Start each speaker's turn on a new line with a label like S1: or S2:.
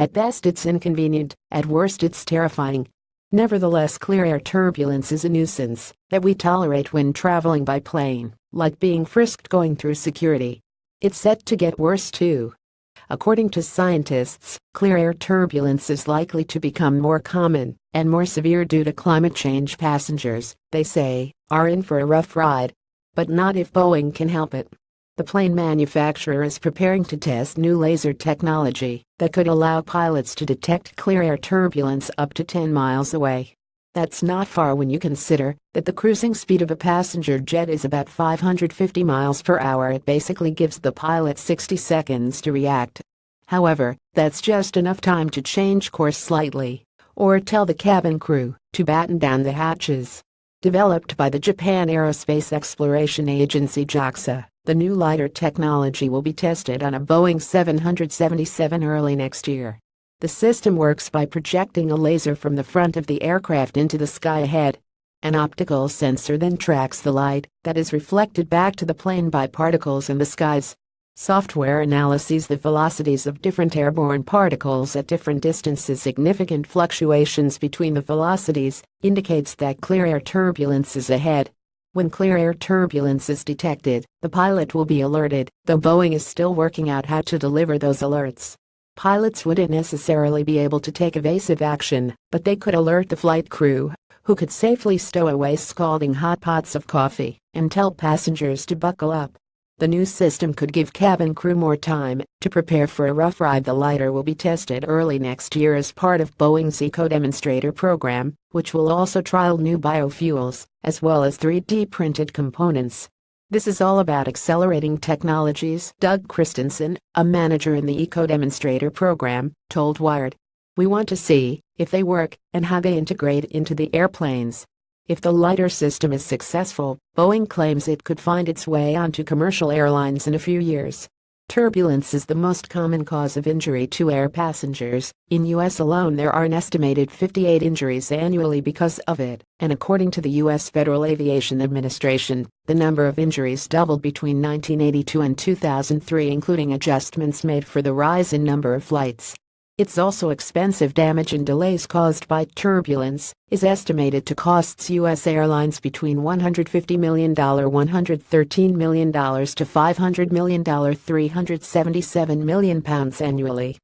S1: At best it's inconvenient, at worst it's terrifying. Nevertheless, clear air turbulence is a nuisance that we tolerate when traveling by plane, like being frisked going through security. It's set to get worse too. According to scientists, clear air turbulence is likely to become more common and more severe due to climate change. Passengers, they say, are in for a rough ride. But not if Boeing can help it. The plane manufacturer is preparing to test new laser technology that could allow pilots to detect clear air turbulence up to 10 miles away. That's not far when you consider that the cruising speed of a passenger jet is about 550 miles per hour. It basically gives the pilot 60 seconds to react. However, that's just enough time to change course slightly, or tell the cabin crew to batten down the hatches. Developed by the Japan Aerospace Exploration Agency JAXA, the new lighter technology will be tested on a Boeing 777 early next year. The system works by projecting a laser from the front of the aircraft into the sky ahead. An optical sensor then tracks the light that is reflected back to the plane by particles in the skies. Software analyses the velocities of different airborne particles at different distances. Significant fluctuations between the velocities indicates that clear air turbulence is ahead. When clear air turbulence is detected, the pilot will be alerted, though Boeing is still working out how to deliver those alerts. Pilots wouldn't necessarily be able to take evasive action, but they could alert the flight crew, who could safely stow away scalding hot pots of coffee and tell passengers to buckle up. The new system could give cabin crew more time to prepare for a rough ride. The lighter will be tested early next year as part of Boeing's eco-demonstrator program, which will also trial new biofuels, as well as 3D printed components. This is all about accelerating technologies, Doug Christensen, a manager in the eco-demonstrator program, told Wired. We want to see if they work and how they integrate into the airplanes. If the lighter system is successful, Boeing claims it could find its way onto commercial airlines in a few years. Turbulence is the most common cause of injury to air passengers. In U.S. alone, there are an estimated 58 injuries annually because of it, and according to the U.S. Federal Aviation Administration, the number of injuries doubled between 1982 and 2003, including adjustments made for the rise in number of flights. It's also expensive. Damage and delays caused by turbulence is estimated to cost U.S. airlines between $150 million, $113 million to $500 million, £377 million annually.